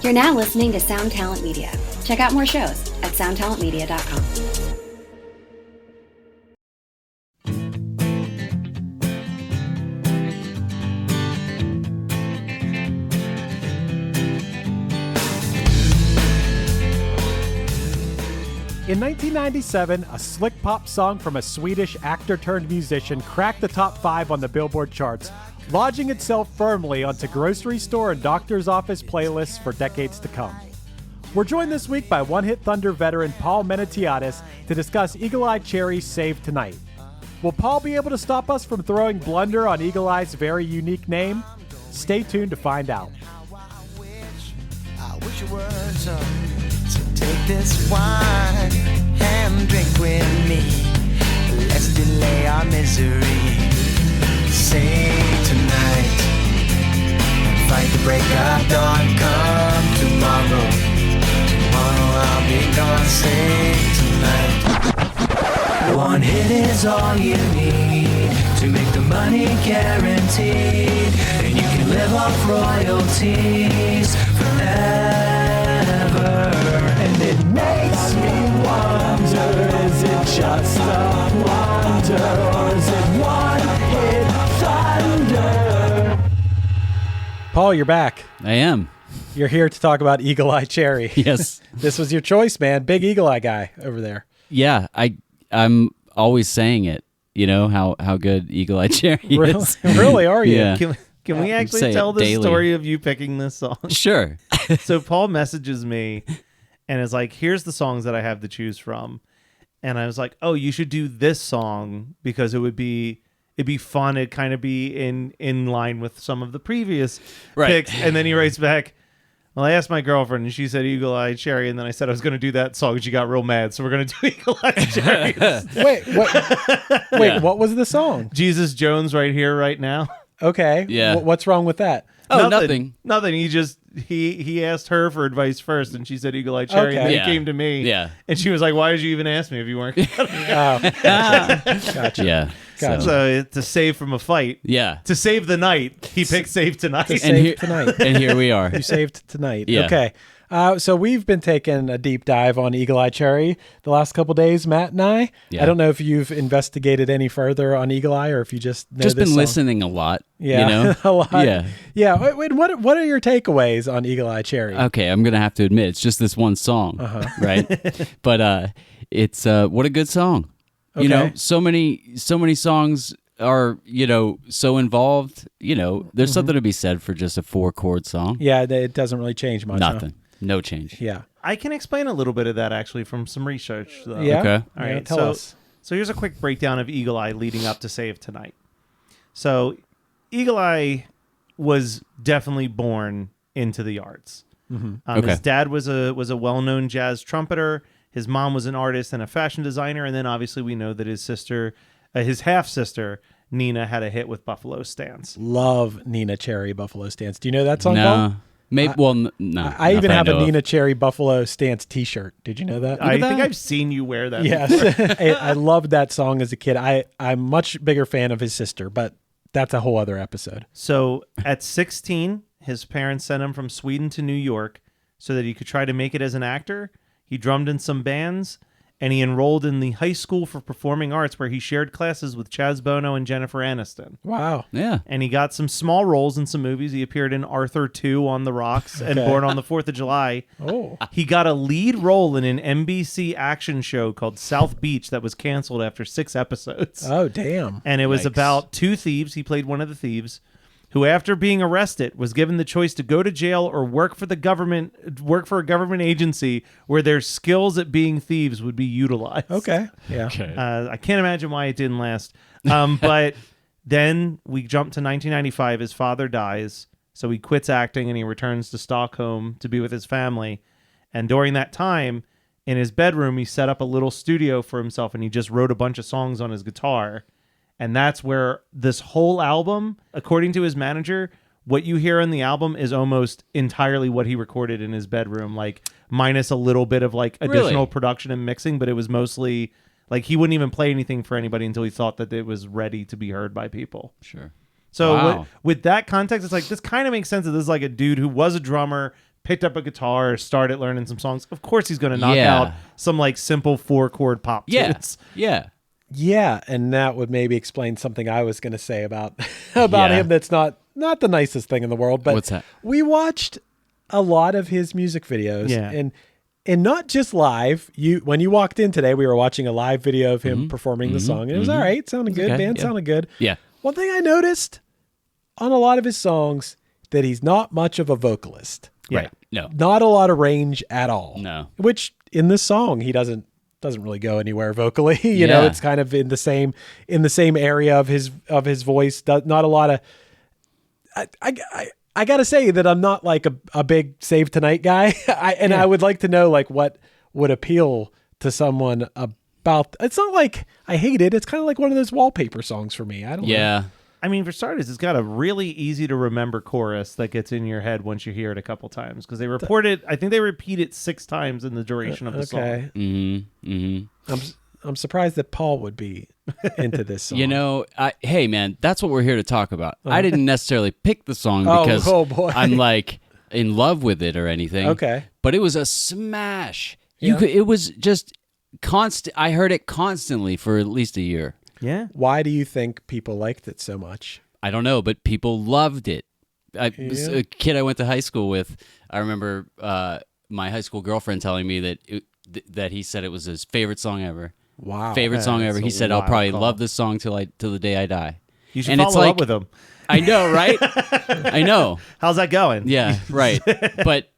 You're now listening to Sound Talent Media. Check out more shows at soundtalentmedia.com. In 1997, a slick pop song from a Swedish actor-turned-musician cracked the top 5 on the Billboard charts, lodging itself firmly onto grocery store and doctor's office playlists for decades to come. We're joined this week by One Hit Thunder veteran Paul Menotiades to discuss Eagle Eye Cherry's Save Tonight. Will Paul be able to stop us from throwing blunder on Eagle Eye's very unique name? Stay tuned to find out. I wish it were so take this wine and drink with me. Let's delay our misery. Save tonight. Fight the break of dawn. Come tomorrow. Tomorrow I'll be gone. Save tonight. One hit is all you need to make the money guaranteed, and you can live off royalties forever. And it makes me wonder, is it just a wonder, or is it one hit thunder? Paul, you're back. I am. You're here to talk about Eagle Eye Cherry. Yes. This was your choice, man. Big Eagle Eye guy over there. Yeah, I'm always saying it. You know how good Eagle Eye Cherry is. Really, are you? Yeah. Can we actually say tell it the daily. story of you picking this song? Sure. So Paul messages me and is like, here's the songs that I have to choose from. And I was like, oh, you should do this song because it'd be fun. It'd kind of be in line with some of the previous picks. And then he writes back, well, I asked my girlfriend and she said Eagle Eye Cherry. And then I said I was going to do that song and she got real mad. So we're going to do Eagle Eye Cherry. Wait, what was the song? Jesus Jones right here, right now. Okay. Yeah. What's wrong with that? Oh, nothing. Nothing. He asked her for advice first, and she said Eagle Eye Cherry. Okay. And then Yeah. he came to me. Yeah. And she was like, "Why did you even ask me if you weren't?" Gotcha. Yeah. Gotcha. So to save from a fight, Yeah. to save the night, he picked Save Tonight. To And save here- tonight. And here we are. You saved tonight. Yeah. Okay. So we've been taking a deep dive on Eagle Eye Cherry the last couple days, Matt and I. Yeah. I don't know if you've investigated any further on Eagle Eye or if you just know Just this been song. listening a lot. Yeah, You know? a lot. Yeah. Yeah. Wait, what are your takeaways on Eagle Eye Cherry? Okay, I'm gonna have to admit it's just this one song, right? But it's what a good song. You know, Okay. so many songs are so involved. There's something to be said for just a 4-chord song. Yeah, it doesn't really change much. huh? Nothing, no change. Yeah. I can explain a little bit of that actually from some research. Though. Yeah. Okay. All Yeah, right. tell us. So here's a quick breakdown of Eagle Eye leading up to Save Tonight. So Eagle Eye was definitely born into the arts. Okay. His dad was a well-known jazz trumpeter. His mom was an artist and a fashion designer, and then obviously we know that his sister, his half-sister Nina, had a hit with Buffalo Stance. Love Nina Cherry Buffalo Stance. Do you know that song, Paul? No, maybe. No. I even have a know of. Nina Cherry Buffalo Stance T-shirt. Did you know that? I that. think I've seen you wear that. Yes. I loved that song as a kid. I'm much bigger fan of his sister, but that's a whole other episode. So at 16, his parents sent him from Sweden to New York so that he could try to make it as an actor. He drummed in some bands, and he enrolled in the High School for Performing Arts, where he shared classes with Chaz Bono and Jennifer Aniston. Wow. Yeah. And he got some small roles in some movies. He appeared in Arthur 2 on the Rocks and Okay. Born on the 4th of July. Oh. He got a lead role in an NBC action show called South Beach that was canceled after 6 episodes. Oh, damn. And it was Yikes. about 2 thieves. He played one of the thieves who, after being arrested, was given the choice to go to jail or work for a government agency where their skills at being thieves would be utilized. Okay. Yeah. I can't imagine why it didn't last. But then we jump to 1995. His father dies, so he quits acting and he returns to Stockholm to be with his family. And during that time, in his bedroom, he set up a little studio for himself and he just wrote a bunch of songs on his guitar. And that's where this whole album, according to his manager, what you hear on the album is almost entirely what he recorded in his bedroom, like minus a little bit of like additional Really? production and mixing, but it was mostly like he wouldn't even play anything for anybody until he thought that it was ready to be heard by people. Sure. So Wow. with that context, it's like this kind of makes sense that this is like a dude who was a drummer, picked up a guitar, started learning some songs, of course he's going to knock Yeah. out some like simple 4-chord pop Yeah. tunes. Yeah. Yeah, and that would maybe explain something I was going to say about about Yeah. him. That's not the nicest thing in the world. But What's that? We watched a lot of his music videos, Yeah. and not just live. When you walked in today, we were watching a live video of him performing the song, and it was all right. Sounded good. okay, Band yeah. sounded good. Yeah. One thing I noticed on a lot of his songs that he's not much of a vocalist. Yeah. Right. No. Not a lot of range at all. No. Which in this song he doesn't really go anywhere vocally. You know, Yeah. it's kind of in the same area of his voice. Not a lot of. I gotta say that I'm not like a big Save Tonight guy. I would like to know like what would appeal to someone about. It's not like I hate it. It's kind of like one of those wallpaper songs for me. I don't know. Yeah. I mean, for starters, it's got a really easy to remember chorus that gets in your head once you hear it a couple times because they I think they repeat it 6 times in the duration of the song. Okay. Mm-hmm. Mm-hmm. I'm surprised that Paul would be into this song. You know, hey man, that's what we're here to talk about. I didn't necessarily pick the song because oh, boy. I'm like in love with it or anything. Okay. But it was a smash. Yeah. It was just constant. I heard it constantly for at least a year. Yeah. Why do you think people liked it so much? I don't know, but people loved it. A kid I went to high school with, I remember my high school girlfriend telling me that he said it was his favorite song ever. Wow. Favorite song ever. He That's a said, "I'll wild probably call. love this song till the day I die." You should And it's follow like- up with him. I know, right? I know. How's that going? Yeah, right. But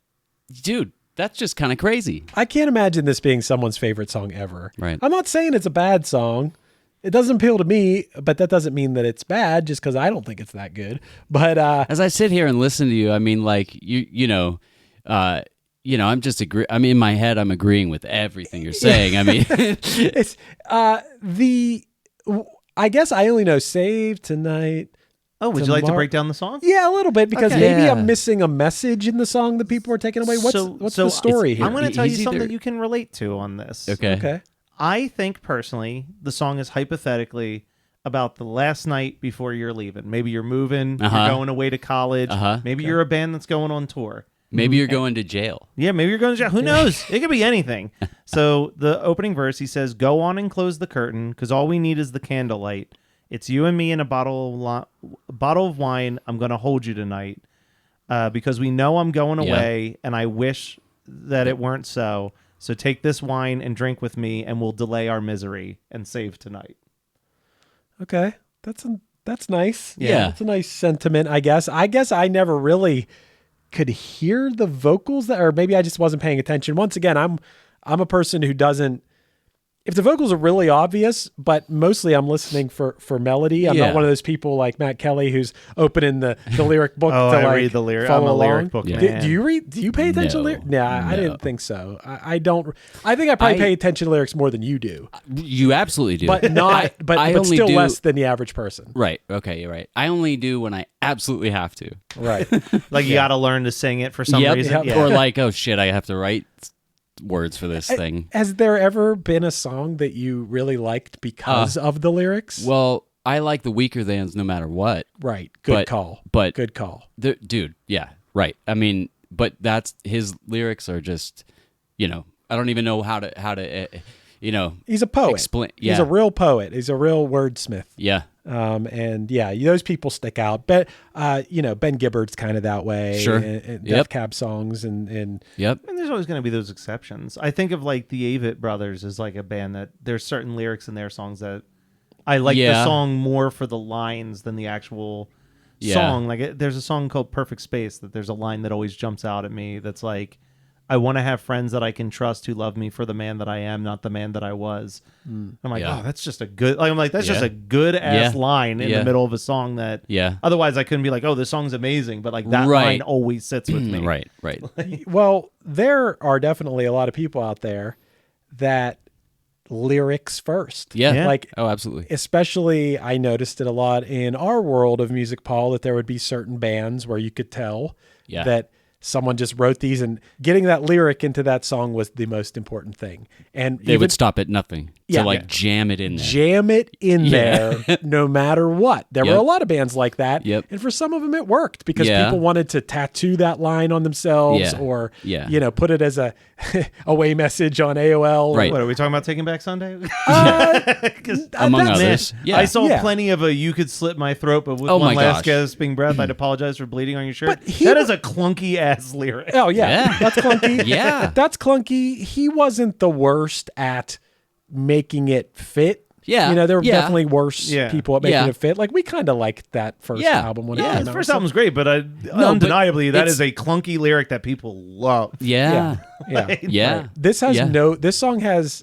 dude, that's just kind of crazy. I can't imagine this being someone's favorite song ever. Right. I'm not saying it's a bad song. It doesn't appeal to me, but that doesn't mean that it's bad just because I don't think it's that good. But As I sit here and listen to you, I mean, like you know, I'm just I'm in my head. I'm agreeing with everything you're saying. I mean, it's I guess I only know Save Tonight. Oh, would you like to break down the song? Yeah, a little bit because Okay. maybe Yeah. I'm missing a message in the song that people are taking away. What's the story here? I'm going to tell you He's something either- you can relate to on this. okay. Okay. I think personally, the song is hypothetically about the last night before you're leaving. Maybe you're moving, Uh-huh. you're going away to college. Uh-huh. Maybe you're a band that's going on tour. Maybe you're going to jail. Yeah, maybe you're going to jail. Who knows? It could be anything. So the opening verse, he says, "Go on and close the curtain, because all we need is the candlelight. It's you and me and a bottle of wine. I'm going to hold you tonight, because we know I'm going Yeah. away, and I wish that it weren't so. So take this wine and drink with me, and we'll delay our misery and save tonight." Okay. That's nice. Yeah. That's a nice sentiment, I guess. I guess I never really could hear the vocals or maybe I just wasn't paying attention. Once again, I'm a person who doesn't, if the vocals are really obvious, but mostly I'm listening for melody. I'm Yeah. not one of those people like Matt Kelly who's opening the lyric book Oh, to I like read the lyric. follow I'm a along. lyric book Yeah. man. Do you pay attention to lyrics? Nah, I No. didn't think so. I don't. I think I probably I- pay attention to lyrics more than you do, You absolutely do. but not. but I but only still do, less than the average person. Right. Okay. You're right. I only do when I absolutely have to. Right. Like you got to learn to sing it for some Yep. reason. Yep. Yeah. Or like, oh shit, I have to write words for this thing. Has there ever been a song that you really liked because of the lyrics? Well, I like the weaker thans no matter what. Right. Good but- call. but- Good call. Dude, yeah, right. I mean, but that's his lyrics are just, I don't even know how to, He's a poet. Explain- He's yeah. a real poet. He's a real wordsmith. yeah, And yeah, those people stick out. But Ben Gibbard's kind of that way. Sure. And Death Yep. Cab songs and yep, And there's always going to be those exceptions. I think of like the Avett Brothers as like a band that there's certain lyrics in their songs that I like the Yeah. song more for the lines than the actual Yeah. song. Like there's a song called Perfect Space that there's a line that always jumps out at me that's like, "I want to have friends that I can trust who love me for the man that I am, not the man that I was." I'm like, Yeah. oh, that's just a good. Like, I'm like, that's just Yeah. a good ass Yeah. line in Yeah. the middle of a song that. yeah. Otherwise, I couldn't be like, "Oh, this song's amazing," but like that Right. line always sits with me. Right. well, there are definitely a lot of people out there that lyrics first. Yeah. Yeah. Like Oh, absolutely. especially I noticed it a lot in our world of music, Paul, that there would be certain bands where you could tell Yeah. that someone just wrote these, and getting that lyric into that song was the most important thing. And They would stop at nothing Yeah. to like jam it in there. jam it in Yeah. there no matter what. There were Yep. a lot of bands like that. Yep. And for some of them it worked because Yeah. people wanted to tattoo that line on themselves Yeah. or, Yeah. put it as a away message on AOL. Right. What are we talking about? Taking Back Sunday? Among that's- others. Yeah. I saw Yeah. plenty of a "you could slit my throat, but with Oh one my last gosh. gasping breath, I'd apologize for bleeding on your shirt." But he that wa- is a clunky ass lyric. Oh yeah. Yeah. That's clunky. Yeah. That's clunky. He wasn't the worst at making it fit. Yeah. There were Yeah. definitely worse Yeah. people at making Yeah. it fit. Like we kind of liked that first Yeah. album when Yeah, it came His out. first So- album's great, but but undeniably that it's- is a clunky lyric that people love. Yeah. Yeah. Yeah. This has Yeah. this song has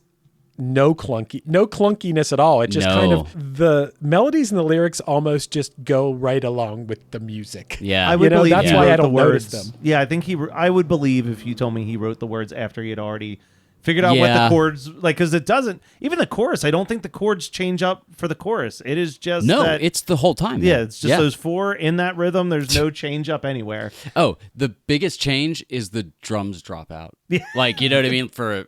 no clunkiness at all. It just No. kind of, the melodies and the lyrics almost just go right along with the music. Yeah. I would believe that's he why wrote I the don't notice words. them. Yeah, I think I would believe if you told me he wrote the words after he had already figured out what the Yeah. chords because it doesn't even the chorus. I don't think the chords change up for the chorus. It is just No, that, it's the whole time. yeah, man. it's just those four in that rhythm. There's no change up anywhere. Oh, the biggest change is the drums drop out. Like, you know what I mean? For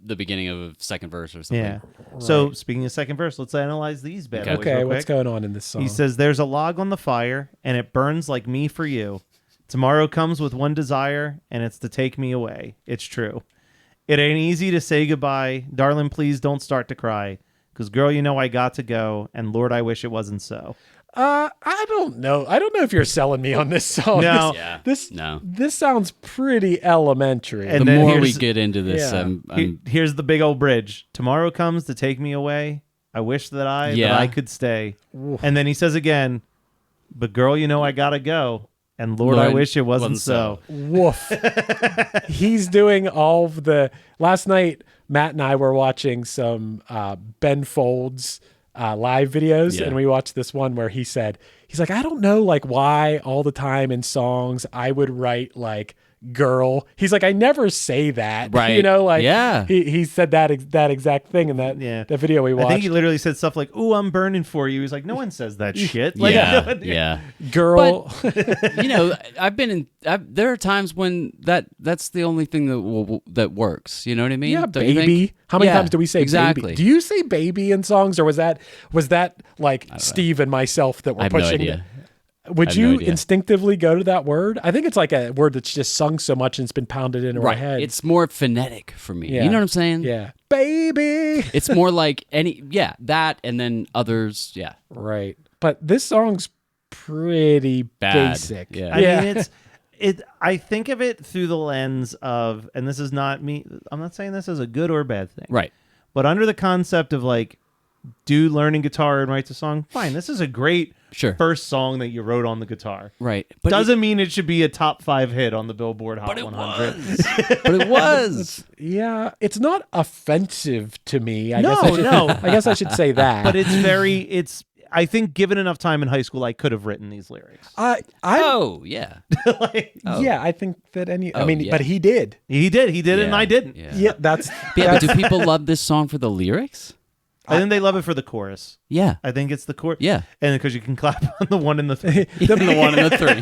the beginning of a second verse or something. Yeah. So speaking of second verse, let's analyze these bad boys Okay, real what's quick. going on in this song? He says, "There's a log on the fire, and it burns like me for you. Tomorrow comes with one desire, and it's to take me away. It's true. It ain't easy to say goodbye. Darling, please don't start to cry. Because, girl, you know I got to go, and Lord, I wish it wasn't so." I don't know. I don't know if you're selling me on this song. No. Yeah. This No. sounds pretty elementary. And The then more we here's- get into this, Yeah. Here's the big old bridge. "Tomorrow comes to take me away. I wish that Yeah. I could stay." And then he says again, "But, girl, you know I got to go, and Lord, I Lord, wish it wasn't wasn't so." Woof. He's doing all of the. Last night, Matt and I were watching some Ben Folds live videos, Yeah. and we watched this one where he's like, I don't know, like, why all the time in songs I would write like girl. He's like, I never say that. Right. Like, Yeah. He said that exact thing in that video we I watched. think he literally said stuff like, "Ooh, I'm burning for you." He's like, no one says that shit. Like, Yeah. Yeah. Girl. There are times when that's the only thing that works. You know what I mean? Yeah, Don't you baby. think? How many Yeah, times do we say exactly? baby? Do you say baby in songs, or was that like Steve and myself that were I have no pushing idea. it? Would I have you no idea. instinctively go to that word? I think it's like a word that's just sung so much and it's been pounded into our Right. head. It's more phonetic for me. Yeah. You know what I'm saying? Yeah. Baby. It's more like that and then others. Yeah. Right. But this song's pretty Bad. basic. Yeah. I mean, I think of it through the lens of, and this is not me, I'm not saying this is a good or bad thing. Right. But under the concept of like, learning guitar and writes a song, fine. This is a great Sure. first song that you wrote on the guitar. Right. But Doesn't mean it should be a top 5 hit on the Billboard Hot But it 100. but it was. Yeah. It's not offensive to me. No. I guess I should say that. But I think given enough time in high school, I could have written these lyrics. Oh, yeah. Yeah, I think that yeah. but he did. He did it, and Yeah. I didn't. Yeah. Yeah, that's Yeah, but do people love this song for the lyrics? I think they love it for the chorus. Yeah. I think it's the chorus. Yeah. And because you can clap on the 1 and the 3. The one and the three.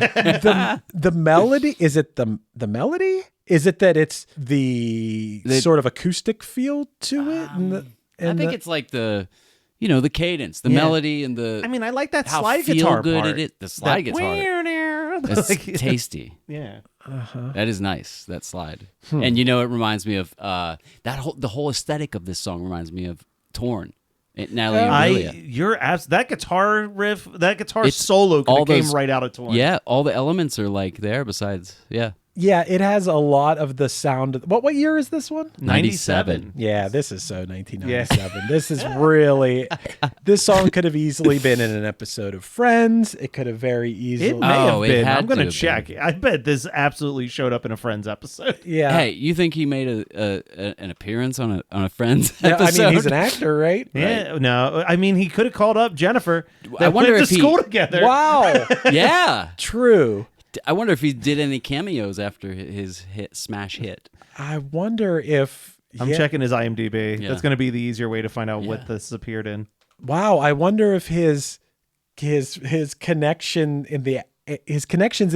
the melody. Is it the melody? Is it that it's the sort of acoustic feel to it? I think it's like the cadence, the melody, and the. I mean, I like that how slide feel guitar good part. it is. The slide guitar. It's Like, tasty. yeah. That is nice. That slide, and it reminds me of the whole aesthetic of this song reminds me of Torn. Natalie Imbruglia. That guitar riff, that guitar It's solo all could have came those- right out of Torn. Yeah, all the elements are like there. Besides, yeah, Yeah, it has a lot of the sound. What year is this one? 97. Yeah, this is so 1997. This is really. This song could have easily been in an episode of Friends. It could have very easily. It may have Oh, it been. had I'm going to to have check. I bet this absolutely showed up in a Friends episode. Yeah. Hey, you think he made an appearance on a Friends Yeah, episode? I mean, he's an actor, right? Yeah, no. I mean, he could have called up Jennifer. They I wonder went if to he- school together. Wow. Yeah. True. I wonder if he did any cameos after his smash hit. I wonder if. I'm checking his IMDb. Yeah. That's going to be the easier way to find out Yeah. what this appeared in. Wow, I wonder if his connections in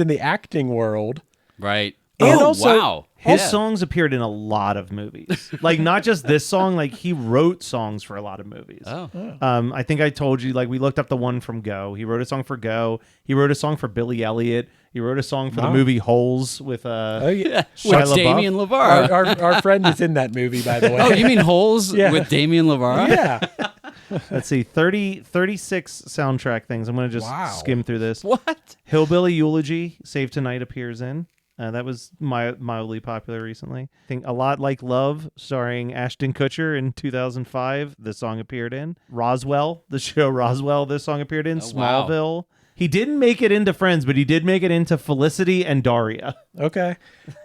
the acting world Right. And oh, also- wow. His Yeah. songs appeared in a lot of movies. Like, not just this song, like, he wrote songs for a lot of movies. Oh. I think I told you, like, we looked up the one from Go. He wrote a song for Go. He wrote a song for Billy Elliot. He wrote a song for the movie Holes with Oh yeah. Shia With LaBeouf. Damien LeVar. Our friend is in that movie, by the way. Oh, you mean Holes Yeah. with Damien LeVar? Yeah. Let's see, 36 soundtrack things. I'm going to just Wow. skim through this. What? Hillbilly Eulogy, Save Tonight appears in. That was mildly popular recently. I think A Lot Like Love, starring Ashton Kutcher in 2005. This song appeared in. Roswell, the show Roswell, this song appeared in. Oh, wow. Smallville. He didn't make it into Friends, but he did make it into Felicity and Daria. Okay.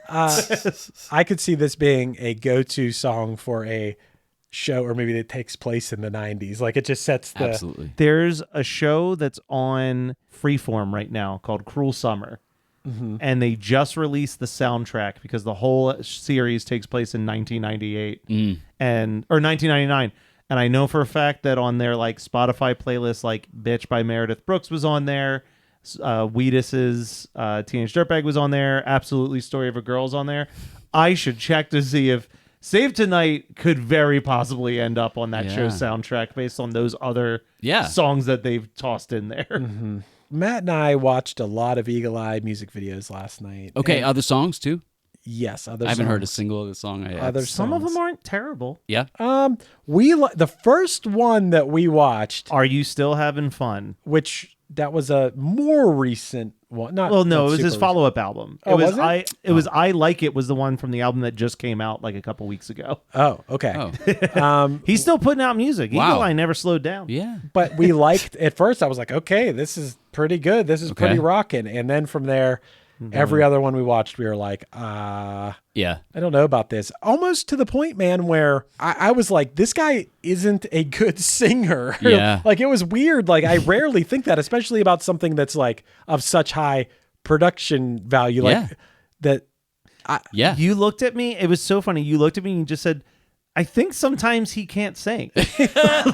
I could see this being a go-to song for a show, or maybe that takes place in the 90s. Like, it just sets the... Absolutely. There's a show that's on Freeform right now called Cruel Summer. And they just released the soundtrack because the whole series takes place in 1998 or 1999. And I know for a fact that on their like Spotify playlist, like "Bitch" by Meredith Brooks was on there. Wheatus's "Teenage Dirtbag" was on there. Absolutely, "Story of a Girl's" on there. I should check to see if "Save Tonight" could very possibly end up on that Yeah. show's soundtrack based on those other Yeah. songs that they've tossed in there. Matt and I watched a lot of Eagle Eye music videos last night. Okay, And other songs too? yes, other I haven't heard a songs. single other song I have. Other Some of songs. them aren't terrible. Yeah. The first one that we watched, Are You Still Having Fun? which that was a more recent one. Not Well, no, not it was his super follow-up album. Oh, was it? It was I Like It was the one from the album that just came out like a couple weeks ago. recent. Oh, okay. Oh. He's still putting out music. Wow. Eagle Eye never slowed down. Yeah. But we liked at first. I was like, okay, this is pretty good. This is pretty Okay. rocking. And then from there, every other one we watched, we were like, Yeah. I don't know about this. Almost to the point, man, where I was like, this guy isn't a good singer. Yeah. Like, it was weird. Like, I rarely think that, especially about something that's like of such high production value. Like Yeah. that. Yeah. You looked at me. It was so funny. You looked at me and you just said, I think sometimes he can't sing.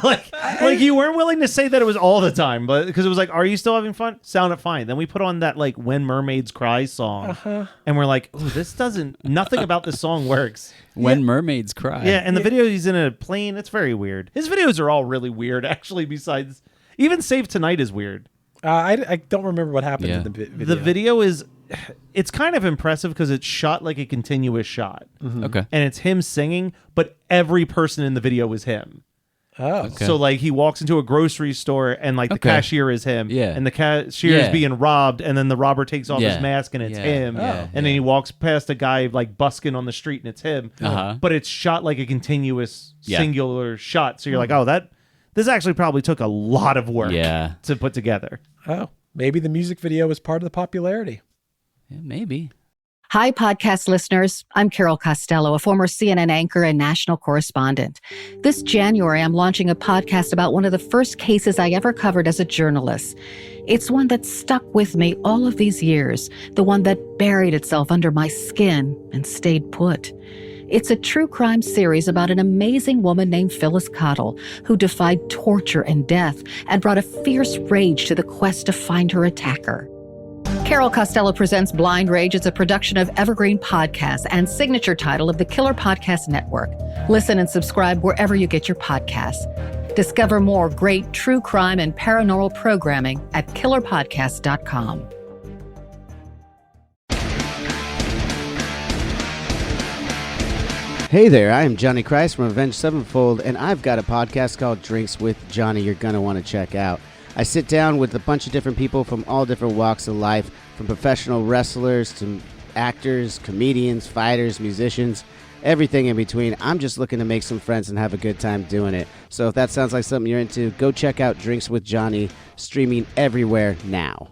like you weren't willing to say that it was all the time, but because it was like, are you still having fun? Sounded fine. Then we put on that like When Mermaids Cry song, and we're like, oh, this doesn't. Nothing about this song works. When mermaids cry. Yeah, and the video he's in a plane. It's very weird. His videos are all really weird, actually. Besides, even Save Tonight is weird. I don't remember what happened Yeah. in the video. The video is, it's kind of impressive because it's shot like a continuous shot, Okay. and it's him singing, but every person in the video is him. Oh, Okay. So like he walks into a grocery store and like the Okay. cashier is him, Yeah. and the cashier is Yeah. being robbed, and then the robber takes off Yeah. his mask and it's Yeah. him, Yeah. and then he walks past a guy like busking on the street and it's him, Uh-huh. but it's shot like a continuous Yeah. singular shot. So you're like, oh, this actually probably took a lot of work Yeah. to put together. Oh, maybe the music video was part of the popularity. Yeah, maybe. Hi, podcast listeners. I'm Carol Costello, a former CNN anchor and national correspondent. This January, I'm launching a podcast about one of the first cases I ever covered as a journalist. It's one that stuck with me all of these years, the one that buried itself under my skin and stayed put. It's a true crime series about an amazing woman named Phyllis Cottle, who defied torture and death and brought a fierce rage to the quest to find her attacker. Carol Costello presents Blind Rage. It's a production of Evergreen Podcasts and signature title of the Killer Podcast Network. Listen and subscribe wherever you get your podcasts. Discover more great true crime and paranormal programming at killerpodcast.com. Hey there, I am Johnny Christ from Avenged Sevenfold, and I've got a podcast called Drinks with Johnny you're going to want to check out. I sit down with a bunch of different people from all different walks of life, from professional wrestlers to actors, comedians, fighters, musicians, everything in between. I'm just looking to make some friends and have a good time doing it. So if that sounds like something you're into, go check out Drinks with Johnny, streaming everywhere now.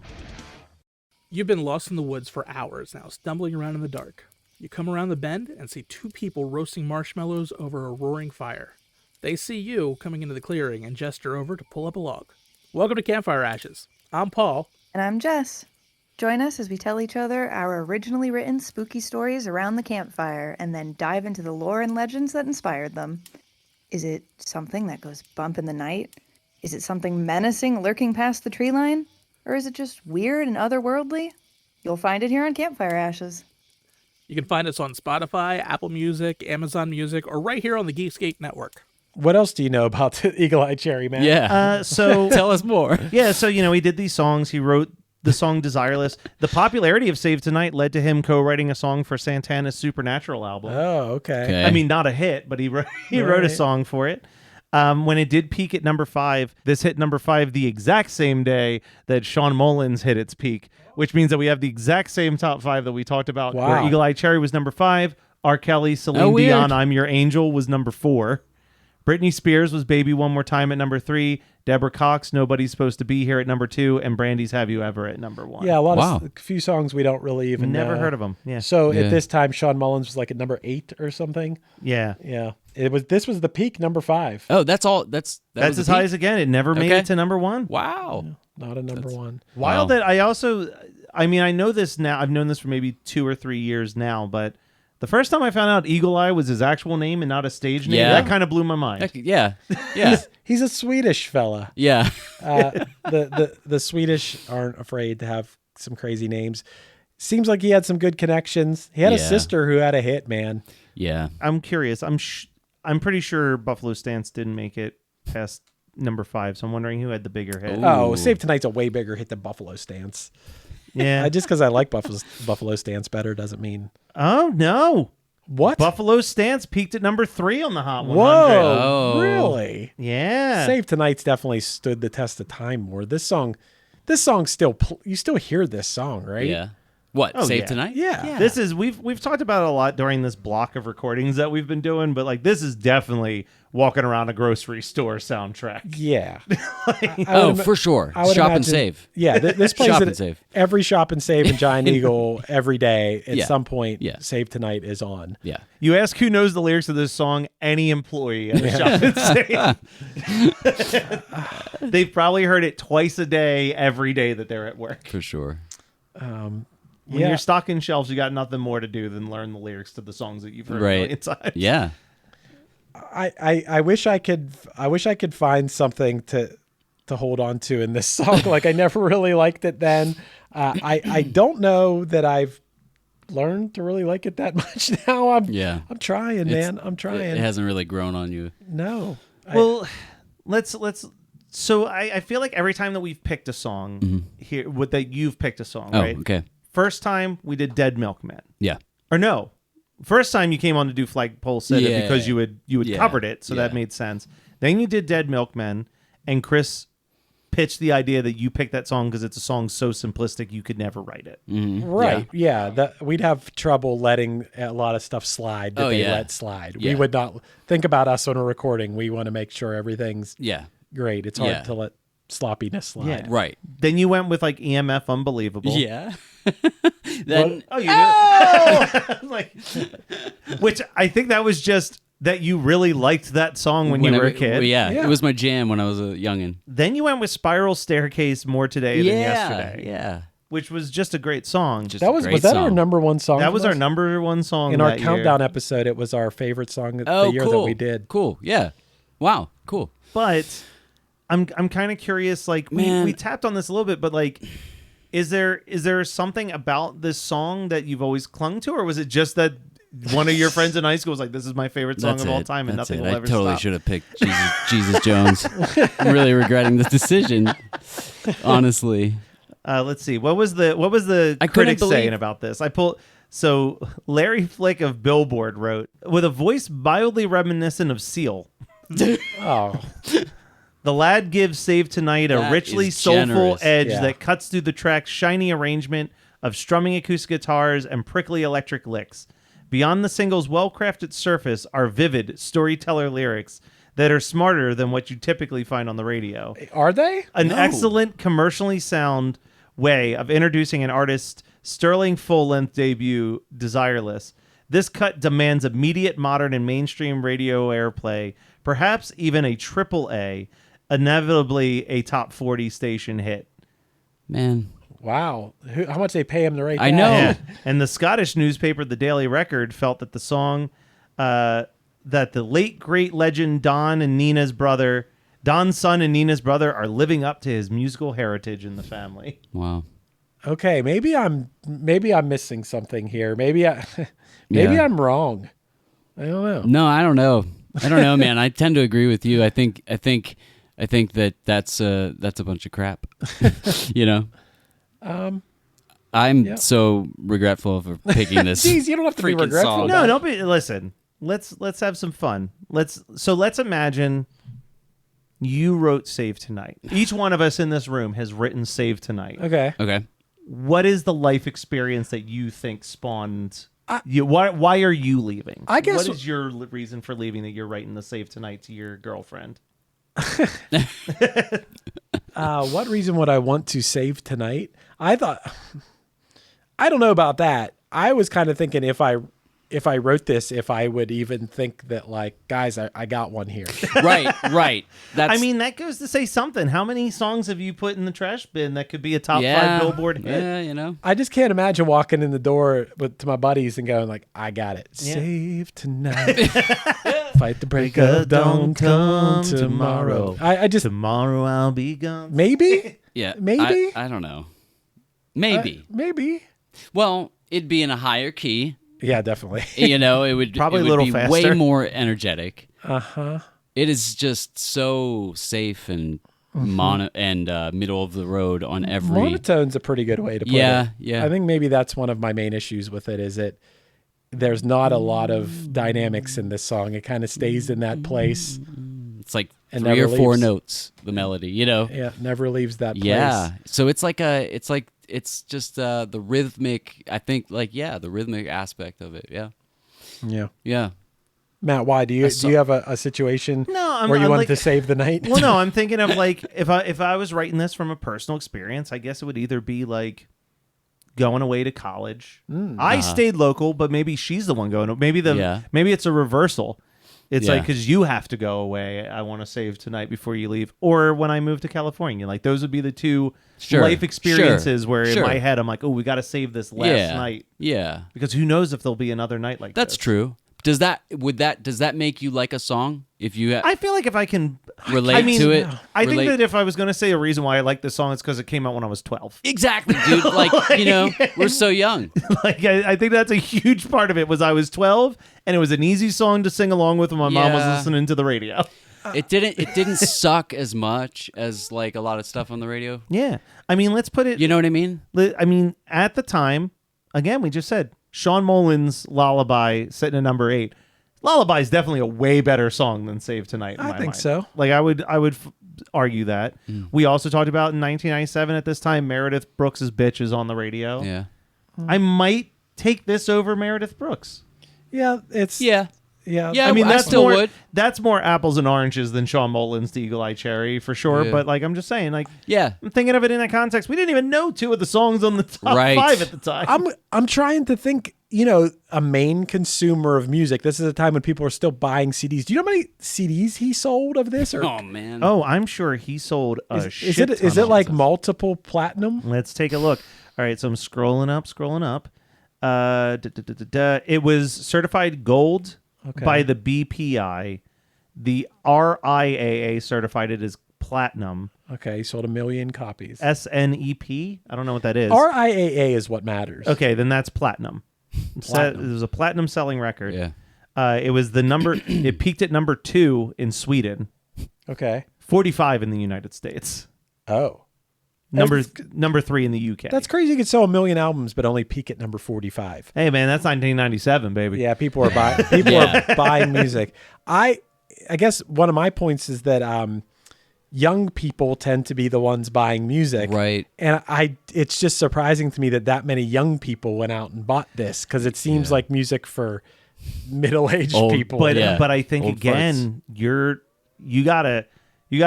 You've been lost in the woods for hours now, stumbling around in the dark. You come around the bend and see two people roasting marshmallows over a roaring fire. They see you coming into the clearing and gesture over to pull up a log. Welcome to Campfire Ashes. I'm Paul. And I'm Jess. Join us as we tell each other our originally written spooky stories around the campfire and then dive into the lore and legends that inspired them. Is it something that goes bump in the night? Is it something menacing lurking past the tree line? Or is it just weird and otherworldly? You'll find it here on Campfire Ashes. You can find us on Spotify, Apple Music, Amazon Music, or right here on the Geekscape Network. What else do you know about the Eagle Eye Cherry, man? Yeah. So Tell us more. yeah, so he did these songs. He wrote the song Desireless. The popularity of Save Tonight led to him co-writing a song for Santana's Supernatural album. Oh, okay. Okay. I mean, not a hit, but he wrote a song for it. When it did peak at number 5, this hit number 5 the exact same day that Sean Mullins hit its peak, which means that we have the exact same top 5 that we talked about. Wow. Where Eagle Eye Cherry was number 5, R. Kelly, Celine weird. Dion, I'm Your Angel was number 4. Britney Spears was Baby One More Time at number 3. Deborah Cox, Nobody's Supposed to Be Here at number 2. And Brandy's Have You Ever at number 1. Yeah, Wow. a few songs we don't really even Never know. heard of them. Yeah. So Yeah. at this time, Sean Mullins was like at number 8 or something. Yeah. Yeah, this was the peak, number 5. Oh, that's all. That's That's as high as again. It never made Okay. it to number 1. Wow. Not a number 1. Wild Wow. that I know this now. I've known this for maybe 2 or 3 years now, but the first time I found out Eagle Eye was his actual name and not a stage name, Yeah. that kind of blew my mind. Heck, yeah. Yeah. He's a Swedish fella. Yeah. The Swedish aren't afraid to have some crazy names. Seems like he had some good connections. He had a Yeah. sister who had a hit, man. Yeah. I'm curious. I'm pretty sure Buffalo Stance didn't make it past number 5, so I'm wondering who had the bigger hit. Ooh. Oh, Save Tonight's a way bigger hit than Buffalo Stance. Yeah. Just because I like Buffalo Stance better doesn't mean Oh no. what. Buffalo Stance peaked at number 3 on the Hot 100. Whoa, Oh. really? Yeah. Save Tonight's definitely stood the test of time more. This song still you still hear this song, right? Yeah. What? Oh, Save yeah. Tonight? Yeah. This is we've talked about it a lot during this block of recordings that we've been doing, but like this is definitely walking around a grocery store soundtrack. Yeah. Oh, for sure. I would Shop and imagine- save. Yeah, this plays Shop at and save. every Shop and Save and Giant Eagle every day. At Yeah. some point, Yeah. Save Tonight is on. Yeah. You ask who knows the lyrics of this song, any employee at a shop and save. They've probably heard it twice a day, every day that they're at work. For sure. When Yeah. you're stocking shelves, you got nothing more to do than learn the lyrics to the songs that you've heard a Right. million times. Yeah. I wish I could find something to hold on to in this song. Like I never really liked it then. I don't know that I've learned to really like it that much now. I'm trying, man. I'm trying. It hasn't really grown on you. No. Well, let's. So I feel like every time that we've picked a song here, that you've picked a song, Oh, right? okay. First time we did Dead Milkman, Yeah. or no? First time you came on to do Flagpole Sitta Yeah. because you had Yeah. covered it, so that Yeah. made sense. Then you did Dead Milkman, and Chris pitched the idea that you picked that song because it's a song so simplistic you could never write it. Right. Yeah. We'd have trouble letting a lot of stuff slide that Oh, they yeah. let slide. Yeah. We would not think about us when we're recording. We want to make sure everything's Yeah. great. It's hard Yeah. to let sloppiness slide. Yeah. Right. Then you went with like EMF Unbelievable. Yeah. Then Oh, you did. Like, which I think that was just that you really liked that song when you were a kid. Well, yeah, Yeah. it was my jam when I was a youngin. Then you went with Spiral Staircase More Today Than Yesterday, Yeah. which was just a great song. Just That a was great that our song. number one song? That for was our us? number one song In our that year. countdown episode. It was our favorite song Oh, the year cool. that we did. Cool. Yeah. Wow. Cool. But I'm kind of curious. Like Man. we tapped on this a little bit, but like, is there something about this song that you've always clung to, or was it just that one of your friends in high school was like, "This is my favorite song That's of all it. time," and That's nothing it. will I ever totally stop? should have picked Jesus Jones. I'm really regretting this decision. Honestly. Let's see. What was the I couldn't critics believe- saying about this? So Larry Flick of Billboard wrote, with a voice mildly reminiscent of Seal, Oh, the lad gives Save Tonight a That richly is soulful generous. edge Yeah. that cuts through the track's shiny arrangement of strumming acoustic guitars and prickly electric licks. Beyond the single's well-crafted surface are vivid storyteller lyrics that are smarter than what you typically find on the radio. are they? An No. excellent commercially sound way of introducing an artist's sterling full-length debut, Desireless. This cut demands immediate modern and mainstream radio airplay, perhaps even a AAA, inevitably a top 40 station hit. Man. Wow. How much they pay him to write I that? know. Yeah. And the Scottish newspaper, the Daily Record, felt that the song, that the late great legend Don's son and Nina's brother are living up to his musical heritage in the family. Wow. Okay, maybe I'm missing something here. Maybe I'm wrong. I don't know. No, I don't know. I don't know, man. I tend to agree with you. I think that that's a bunch of crap. You know. I'm so regretful for picking this. Jeez, you don't have to be regretful. Song. No, don't be. Listen, let's have some fun. Let's imagine you wrote "Save Tonight." Each one of us in this room has written "Save Tonight." Okay. What is the life experience that you think spawned? Why are you leaving? I guess what is your reason for leaving that you're writing the "Save Tonight" to your girlfriend? What reason would I want to save tonight? I don't know about that. I was kind of thinking if I wrote this, if I would even think that, like, guys, I got one here. Right. I mean, that goes to say something. How many songs have you put in the trash bin that could be a top 5 Billboard hit? Yeah, you know. I just can't imagine walking in the door to my buddies and going like, I got it. Yeah. Save tonight. Fight the break of dawn, come tomorrow. I just Tomorrow I'll be gone. maybe. Yeah. Maybe? I don't know. Maybe. Maybe. Well, it'd be in a higher key. Yeah, definitely. You know, it would Probably it would a little be faster. way more energetic. Uh-huh. It is just so safe and middle of the road on every. Monotone's a pretty good way to put it. Yeah. I think maybe that's one of my main issues with it is there's not a lot of dynamics in this song. It kind of stays in that place. It's like And 3 or never 4 leaves. notes, the melody, you know. Yeah, never leaves that place. Yeah. So it's just the rhythmic. I think the rhythmic aspect of it. Yeah. Yeah. Yeah. Matt, why do you have a situation where you wanted to save the night? Well, no, I'm thinking of like if I was writing this from a personal experience, I guess it would either be like going away to college. I stayed local, but maybe she's the one going. Maybe it's a reversal. It's like because you have to go away. I want to save tonight before you leave, or when I move to California. Like those would be the two life experiences where in my head I'm like, oh, we got to save this last night. Yeah. Because who knows if there'll be another night like That's this. true. Does that make you like a song if you I feel like if I can relate to it? I think that if I was going to say a reason why I like this song, it's because it came out when I was 12. Exactly, dude. Like, we're so young. Like I think that's a huge part of it was I was 12 and it was an easy song to sing along with when my mom was listening to the radio. It didn't suck as much as like a lot of stuff on the radio. Yeah. I mean, let's put it. You know what I mean? I mean, at the time, again, we just said Sean Molin's Lullaby sitting at number 8. Lullaby is definitely a way better song than Save Tonight. In my think mind. so. Like I would argue that. We also talked about in 1997 at this time, Meredith Brooks's "Bitch" is on the radio. Yeah. I might take this over Meredith Brooks. Yeah, it's Yeah. yeah. Yeah. I mean, that's still more, would. That's more apples and oranges than Sean Molin's "The Eagle Eye Cherry" for sure. Yeah. But like, I'm just saying, like, Yeah. I'm thinking of it in that context. We didn't even know 2 of the songs on the top Right. 5 at the time. I'm trying to think. A main consumer of music. This is a time when people are still buying CDs. Do you know how many CDs he sold of this? Or Oh man. Oh, I'm sure he sold a shit ton is it of like this. multiple platinum? Let's take a look. All right, so I'm scrolling up. It was certified gold by the BPI. The RIAA certified it as platinum. Okay, he sold 1 million copies. SNEP? I don't know what that is. RIAA is what matters. Okay, then that's platinum. It was a platinum selling record. Yeah. It was the number. It peaked at number 2 in Sweden. Okay. 45 in the United States. Oh. Number 3 in the UK. That's crazy. You could sell 1 million albums, but only peak at number 45. Hey man, that's 1997, baby. Yeah, people are buying music. I guess one of my points is that young people tend to be the ones buying music. Right. And it's just surprising to me that many young people went out and bought this because it seems like music for middle-aged people. But I think Old again, you gotta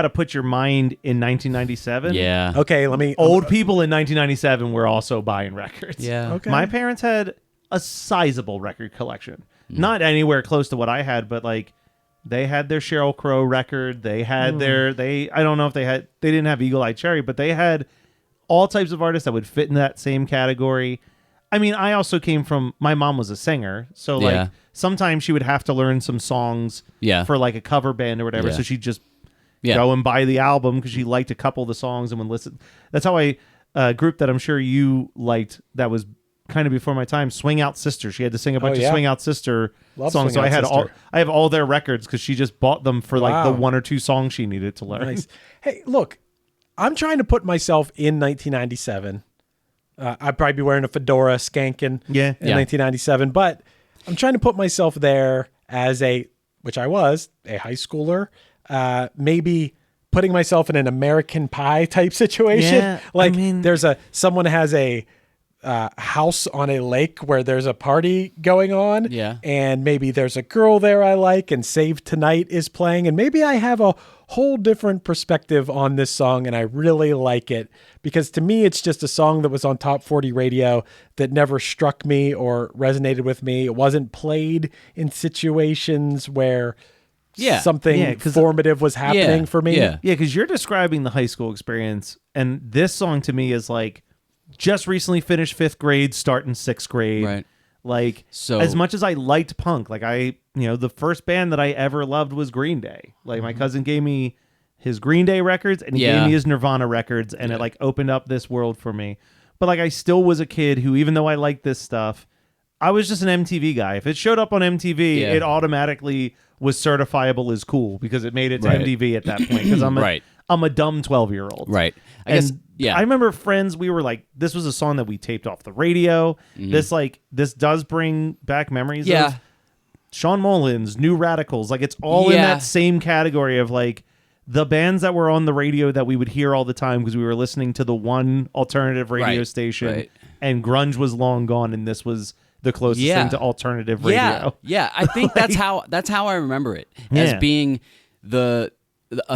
put your mind in 1997. Yeah. Okay, let me... Old people in 1997 were also buying records. Yeah. Okay. My parents had a sizable record collection. Not anywhere close to what I had, but like they had their Sheryl Crow record. They had I don't know if they didn't have Eagle Eye Cherry, but they had all types of artists that would fit in that same category. I mean, I also came from, my mom was a singer. So like sometimes she would have to learn some songs for like a cover band or whatever. Yeah. So she'd just go and buy the album because she liked a couple of the songs and would listen. That's how I a group that I'm sure you liked that was kind of before my time, Swing Out Sister. She had to sing a bunch of Swing Out Sister Love songs. Swing So Out I have all their records because she just bought them for like the Wow. 1 or 2 songs she needed to learn. Nice. Hey, look, I'm trying to put myself in 1997. I'd probably be wearing a fedora, skanking in 1997, but I'm trying to put myself there as which I was, a high schooler, maybe putting myself in an American Pie type situation. Yeah, like I mean, someone has a house on a lake where there's a party going on. Yeah. And maybe there's a girl there I like and Save Tonight is playing. And maybe I have a whole different perspective on this song and I really like it because to me, it's just a song that was on top 40 radio that never struck me or resonated with me. It wasn't played in situations where something formative was happening for me. Yeah. Yeah, because you're describing the high school experience, and this song to me is like just recently finished 5th grade, starting 6th grade. Right. Like, So- as much as I liked punk, like the first band that I ever loved was Green Day. Like, my cousin gave me his Green Day records, and he gave me his Nirvana records, and it like opened up this world for me. But like, I still was a kid who, even though I liked this stuff, I was just an MTV guy. If it showed up on MTV, it automatically was certifiable as cool because it made it to MTV at that point. Because I'm a dumb 12-year-old. Right. I guess. Yeah. I remember Friends. We were like, this was a song that we taped off the radio. This does bring back memories. Of Sean Mullins, New Radicals. Like, it's all in that same category of like the bands that were on the radio that we would hear all the time because we were listening to the one alternative radio station, right. and grunge was long gone, and this was the closest thing to alternative radio. Yeah. I think that's how I remember it as being a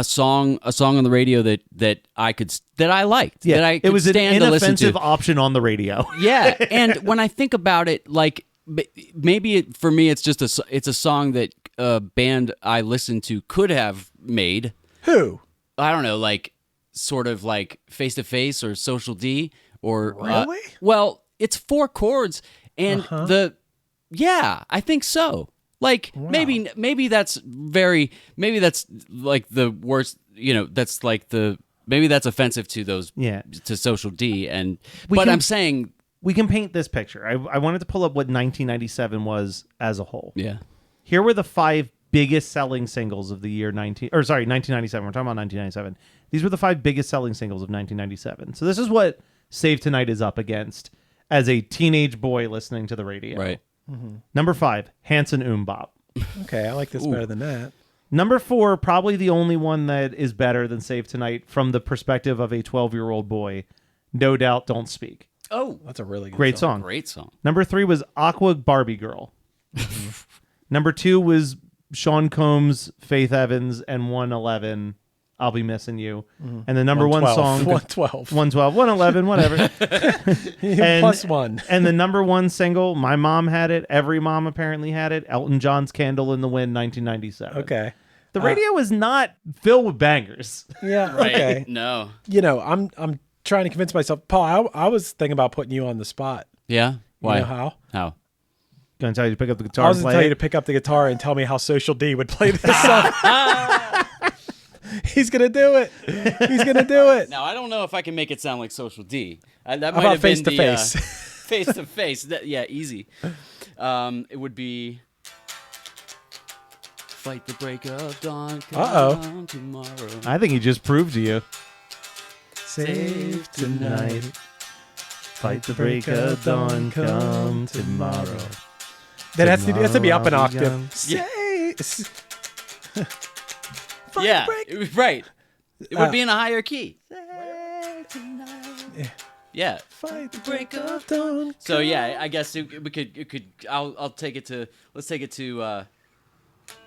song on the radio that I liked. That I could it was an stand to listen inoffensive to. option on the radio. Yeah, and when I think about it, like maybe for me, it's just it's a song that a band I listened to could have made. Who? I don't know, like sort of like Face to Face or Social D or Really? Well, it's 4 chords and I think so. Like maybe that's like the worst, that's like maybe that's offensive to those to Social D I'm saying we can paint this picture. I wanted to pull up what 1997 was as a whole. Yeah. Here were the 5 biggest selling singles of the year 1997. We're talking about 1997. These were the 5 biggest selling singles of 1997. So this is what Save Tonight is up against as a teenage boy listening to the radio. Right. Number 5, Hanson Bop. Okay, I like this better than that. Number 4, probably the only one that is better than Save Tonight from the perspective of a 12-year-old boy. No Doubt, Don't Speak. Oh, That's a really good Great song. song. great song. Number 3 was Aqua Barbie Girl. Number 2 was Sean Combs, Faith Evans, and 111, I'll Be Missing You. And the number 1 song... 112. 112, 111, whatever. Plus 1. And the number 1 single, my mom had it, every mom apparently had it, Elton John's Candle in the Wind, 1997. Okay. The radio is not filled with bangers. Yeah, Right. okay. No. I'm trying to convince myself. Paul, I was thinking about putting you on the spot. Yeah. Why? You know how? How? Gonna tell you to pick up the guitar I and was play going to tell you it. to pick up the guitar and tell me how Social D would play this song. He's going to do it. He's going to do it. Now I don't know if I can make it sound like Social D. That How might about have been Face to the, Face? Face to Face. Yeah, easy. It would be. Fight the break of dawn. Come tomorrow. I think he just proved to you. Save tonight. Fight the break of dawn. Come tomorrow. That has to be up an Tomorrow octave. young. Yeah, right. It would be in a higher key. Yeah. Fight the break of dawn. So yeah, I guess we could. I'll take it to. Let's take it to.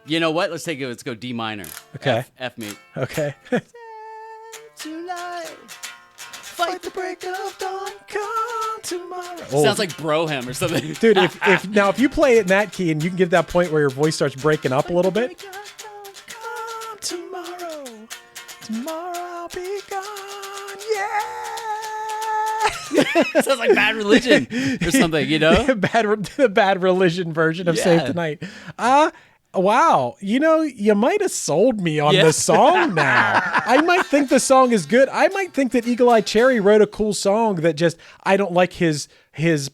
You know what? Let's go D minor. Okay. F mate. Okay. Tonight. Fight the break of dawn. Come tomorrow. Sounds like Broham or something. Dude, if you play it in that key and you can get that point where your voice starts breaking up a little bit. Come tomorrow I'll be gone. Yeah. Sounds like Bad Religion or something, you know? The bad religion version of Yeah. Save Tonight. Wow. You might have sold me on the song now. I might think the song is good. I might think that Eagle Eye Cherry wrote a cool song that just, I don't like his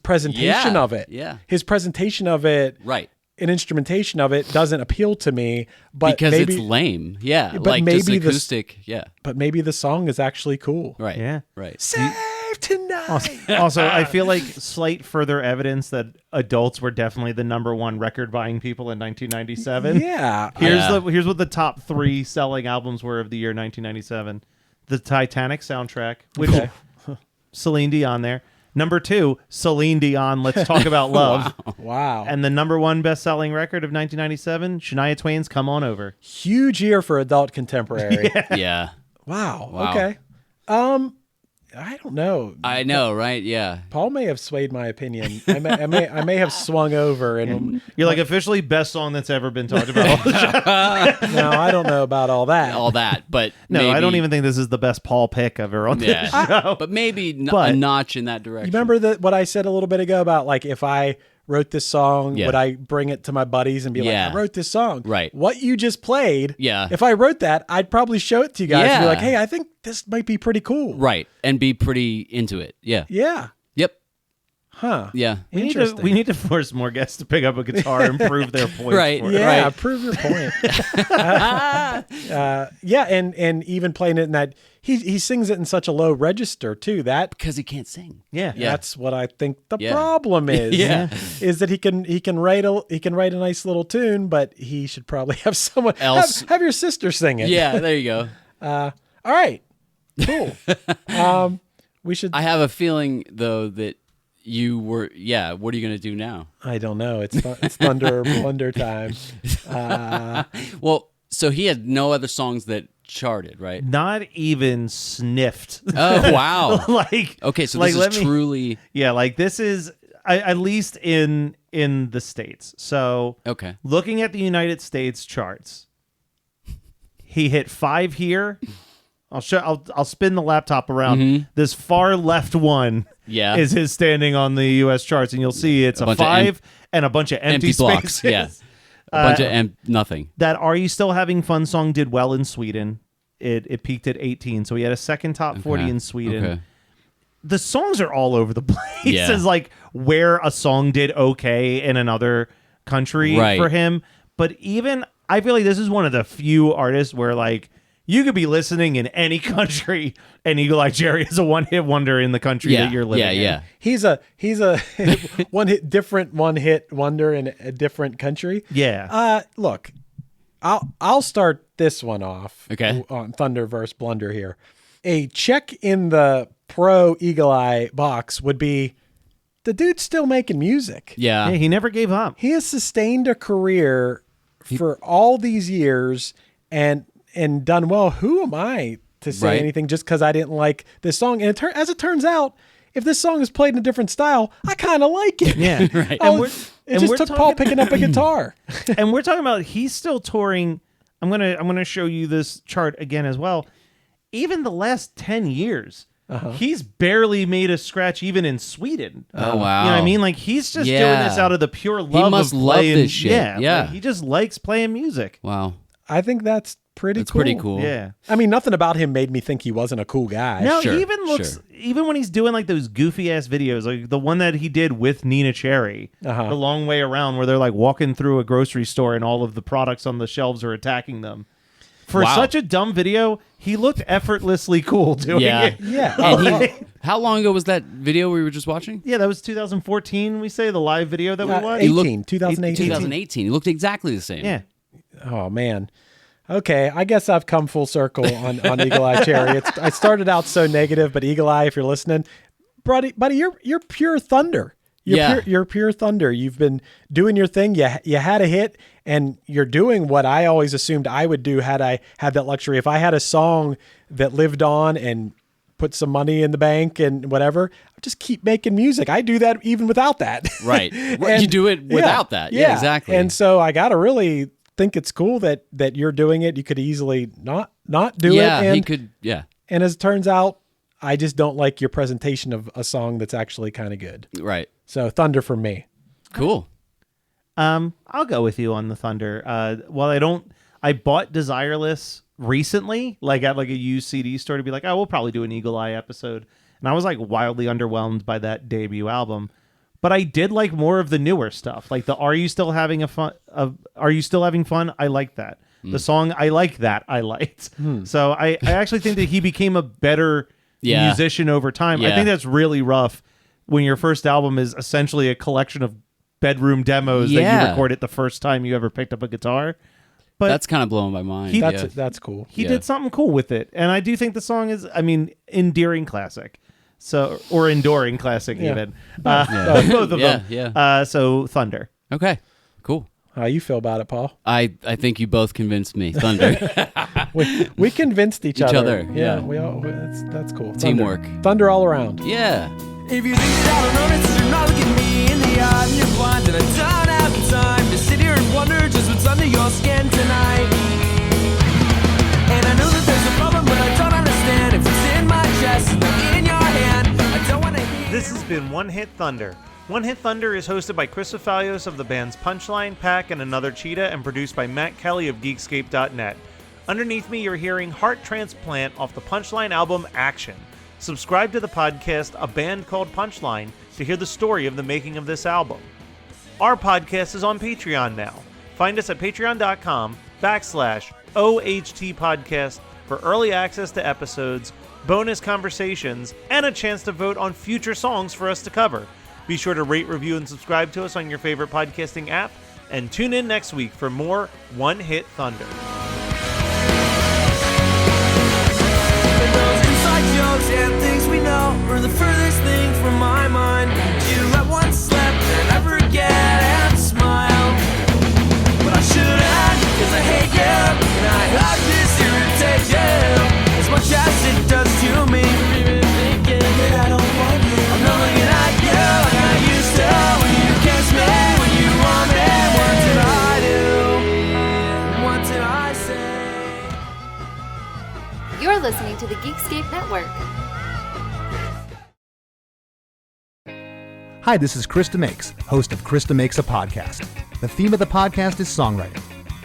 presentation of it. Yeah. His presentation of it. Right. And instrumentation of it doesn't appeal to me. But because maybe, it's lame. Yeah. But like maybe just acoustic. But maybe the song is actually cool. Right. Yeah. Right. Save tonight. Also, I feel like slight further evidence that adults were definitely the number one record buying people in 1997. Yeah. Here's what the top 3 selling albums were of the year 1997. The Titanic soundtrack, which Celine Dion there. Number 2, Celine Dion, Let's Talk About Love. Wow. And the number 1 best-selling record of 1997, Shania Twain's Come On Over. Huge year for adult contemporary. Yeah. Wow. Wow. Okay. I don't know. I know, right? Yeah. Paul may have swayed my opinion. I may have swung over and You're like, officially best song that's ever been talked about. no, I don't know about all that. All that, but No, maybe, I don't even think this is the best Paul pick ever on this show. But maybe But- a notch in that direction. You remember what I said a little bit ago about like if I wrote this song, Yeah. would I bring it to my buddies and be Yeah. like, I wrote this song. Right. What you just played. Yeah. If I wrote that, I'd probably show it to you guys and be Yeah. like, hey, I think this might be pretty cool. Right, and be pretty into it. Yeah. Yeah. Yep. Huh. Yeah. Interesting. We need to force more guests to pick up a guitar and prove their point. Right. for it. Yeah, Right. prove your point. Yeah, and even playing it in that he sings it in such a low register too. That Because he can't sing. Yeah. that's what I think the Yeah. problem is. Yeah. Is that he can write a nice little tune, but he should probably have someone Else. have your sister sing it. Yeah, there you go. All right. Cool. We should. I have a feeling though that you were. Yeah. What are you going to do now? I don't know. It's Thunder Blunder time. Well, so he had no other songs that charted, right? Not even sniffed. Oh wow. Like Okay, so like, this let is me- truly Yeah, like this is at least in the States. So okay. looking at the United States charts, he hit 5 here. I'll spin the laptop around. This far left one Yeah. is his standing on the U.S. charts, and you'll see it's a bunch of 5 and a bunch of empty blocks. spaces. Yeah. A bunch of nothing. That Are You Still Having Fun song did well in Sweden. It peaked at 18, so he had a second top 40 in Sweden. Okay. The songs are all over the place. Yeah. Is like where a song did okay in another country Right. for him. But even I feel like this is one of the few artists where like you could be listening in any country and Eagle Eye Cherry is a one-hit wonder in the country that you're living in. Yeah. He's a one hit wonder in a different country. Yeah. Look, I'll start this one off. Okay. On Thunderverse Blunder here. A check in the pro Eagle Eye box would be the dude's still making music. Yeah. Yeah, he never gave up. He has sustained a career for all these years and done well. Who am I to say Right. anything just because I didn't like this song? And as it turns out, if this song is played in a different style, I kind of like it. Yeah. Right. Oh, And it just we're took talking- Paul picking up a guitar. And we're talking about he's still touring. I'm gonna show you this chart again as well. Even the last 10 years, he's barely made a scratch even in Sweden. Oh wow. You know what I mean? Like he's just doing Yeah. this out of the pure love must of love playing. this shit. Yeah, Yeah. like, he just likes playing music. Wow. I think that's pretty That's cool. pretty cool. Yeah. I mean, nothing about him made me think he wasn't a cool guy. No, Sure, he even looks sure. even when he's doing like those goofy ass videos, like the one that he did with Nina Cherry, the long way around, where they're like walking through a grocery store and all of the products on the shelves are attacking them. For Wow. such a dumb video, he looked effortlessly cool doing Yeah. it. Yeah. And how long ago was that video we were just watching? Yeah, that was 2014. We say the live video that we watched. 2018. 2018. He looked exactly the same. Yeah, Oh man. Okay, I guess I've come full circle on Eagle Eye Cherry. I started out so negative, but Eagle Eye, if you're listening, buddy, you're pure thunder. You're pure thunder. You've been doing your thing. You had a hit, and you're doing what I always assumed I would do had I had that luxury. If I had a song that lived on and put some money in the bank and whatever, I'd just keep making music. I do that even without that. Right. And- You do it without that. Yeah, exactly. And so I got to really think it's cool that you're doing it. You could easily not do it. Yeah, he And, could. Yeah. and as it turns out, I just don't like your presentation of a song that's actually kind of good. Right. So Thunder for me. Cool. I'll go with you on the Thunder. Well, I bought Desireless recently, like at like a used CD store, to be like, oh, we'll probably do an Eagle Eye episode. And I was like wildly underwhelmed by that debut album. But I did like more of the newer stuff. Like the Are You Still Having Fun? I like that. The song I Like That I liked. So I actually think that he became a better musician over time. I think that's really rough when your first album is essentially a collection of bedroom demos that you recorded the first time you ever picked up a guitar. But that's kind of blowing my mind. That's cool. He did something cool with it. And I do think the song is, endearing classic. Or enduring classic even. Both of them. Yeah. So Thunder. Okay, cool. How you feel about it, Paul? I think you both convinced me. Thunder. we convinced each other. Yeah. That's cool. Teamwork. Thunder all around. Yeah. If you think that I don't notice, you're not looking me in the eye and you're blind, and I don't have the time to sit here and wonder just what's under your skin tonight. And I know that there's a problem, but I don't understand if it's in my chest, not in your hand. I don't want to hear. This has been One Hit Thunder. One Hit Thunder is hosted by Chris Afalios of the bands Punchline, Pack, and Another Cheetah, and produced by Matt Kelly of Geekscape.net. Underneath me, you're hearing Heart Transplant off the Punchline album Action. Subscribe to the podcast A Band Called Punchline to hear the story of the making of this album. Our podcast is on Patreon now. Find us at patreon.com/OHT podcast for early access to episodes, bonus conversations, and a chance to vote on future songs for us to cover. Be sure to rate, review, and subscribe to us on your favorite podcasting app, and tune in next week for more One Hit Thunder. Jokes and things we know are the furthest thing from my mind. You let one slip and I forget and smile. But I shouldn't, cause I hate you, and I hope this irritates you as much as it does to me. Even thinking that I don't want you, I'm not looking at you like I used to. When you kiss me, when you want me, what did I do? What did I say? You're listening to the Geekscape Network. Hi, this is Krista Makes, host of Krista Makes a Podcast. The theme of the podcast is songwriting.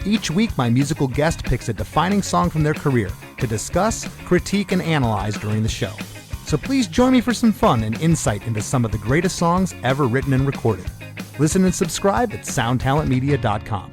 Each week, my musical guest picks a defining song from their career to discuss, critique, and analyze during the show. So please join me for some fun and insight into some of the greatest songs ever written and recorded. Listen and subscribe at soundtalentmedia.com.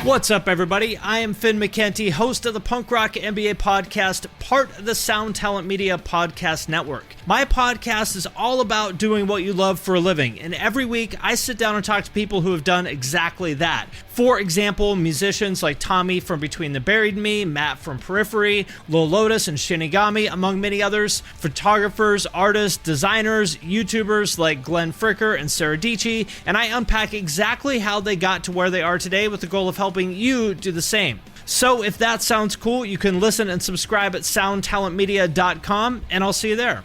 What's up, everybody? I am Finn McKenty, host of the Punk Rock MBA podcast, part of the Sound Talent Media Podcast Network. My podcast is all about doing what you love for a living, and every week I sit down and talk to people who have done exactly that. For example, musicians like Tommy from Between the Buried and Me, Matt from Periphery, Lil Lotus and Shinigami, among many others, photographers, artists, designers, YouTubers like Glenn Fricker and Sarah Dici, and I unpack exactly how they got to where they are today with the goal of helping you do the same. So if that sounds cool, you can listen and subscribe at soundtalentmedia.com, and I'll see you there.